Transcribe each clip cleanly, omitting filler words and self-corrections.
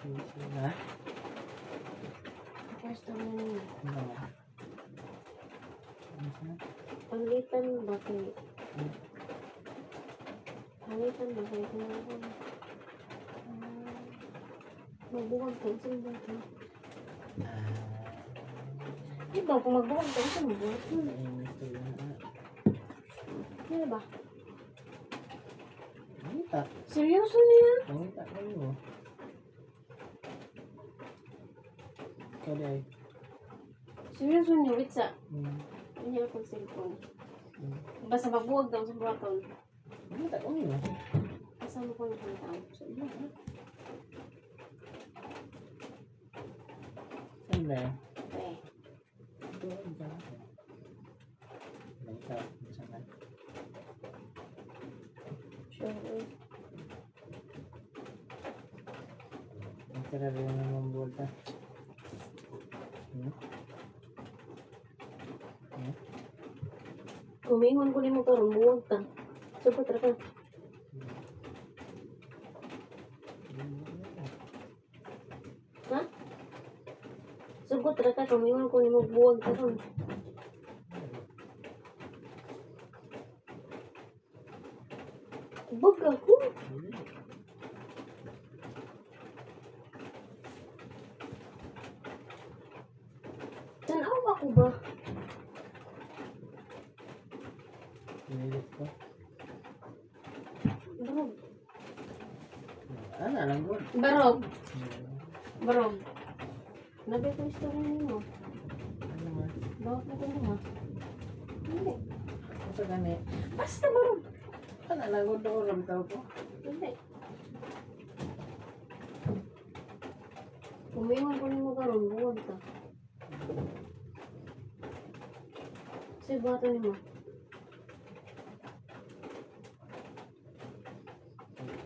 Ha? First time na niya. Ano? Panglitan ba kay... Panglitan ba kay kailangan? Magbuwag ka, saan ba ito? Diba, kung magbuwag ka, saan mo ba? Ano ba? Pangita. Seryoso niya? Pangita kayo. Ikaw di ay. Seryoso niya, wait sa... Hmm. Ano niya akong cellphone? Basta magbuwag daw sa buwaton. Pangita kayo. Kasama ko na kong tao. So, yun. Ano ba yan? Okay. Ito, ano ba? Pangita. Masangan. Sure. Ang tira rin naman bulta. Kumingon ko ni mo karon buwag ta. Supot ra ka. Ha? Sugot ra ka, kumingon ko ni mo buwag ta karon. Bug ako. Tanaw ako ba? Pinilit ko. Barog. Ano lang good. Barog. Barog. Nabi ko istorya mo. Ano man? Bawat na ko mo. Hindi. Ano sa gani? Basta barog. Ano lang good ako ram tao ko. Hindi. Kumingon ko ni mo karon buwag ta. Say bata ni mo.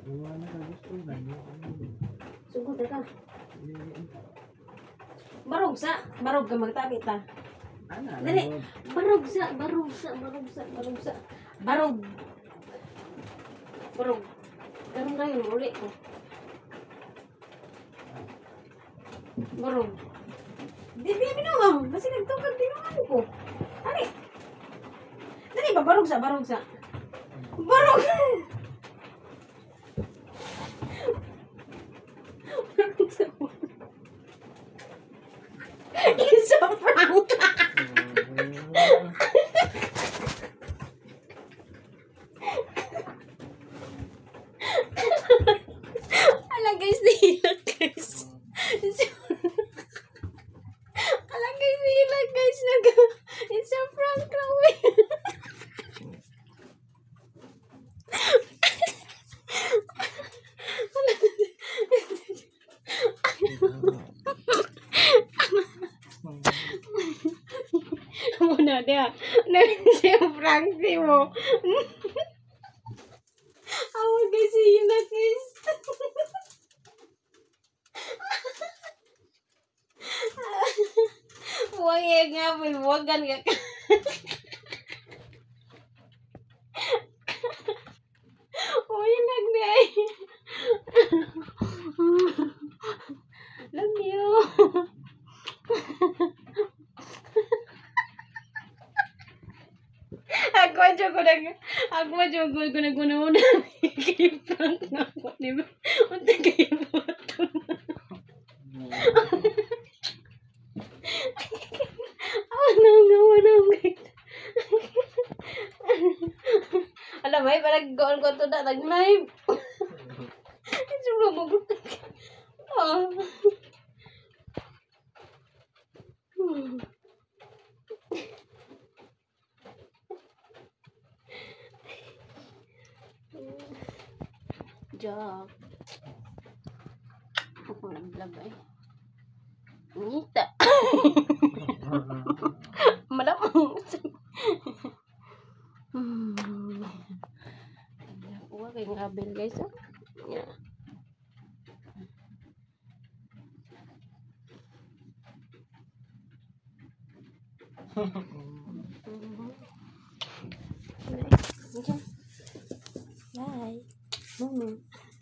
Iwan na ka gusto na. Sugod ka. Barog sa. Barog ka magtabi ta. Ano lang Dali. good. Barog sa. Barog sa. Barog sa. Barog sa. Barog. Barog. Karon kayo, uli ko. Barog. Di binuang. Kasi nagtukag binuang ko. Dali. Dali ba? Barog sa. Barog sa. Barog! Barog sa. It's a prank! Ala guys, nahilak guys. Ala guys, nahilak guys. It's a prank rawi. Muna dia. It's a prank di mo. Awa guys, nahilak guys. Huwag yan nga, huwagan ka. Huwag yan nagnay. Love you. Ako medyo ko naguna-una. Kipang ako, di ba? Unta kayo boto. Ano guys. Alam mo, parang goal ko to na nag-live. Siguro magutot ka. Joke. Ako nag-vlog ay. Ngita. Malamang. Huwag kayong abel guys. Oh. Yeah. Bye. Bye.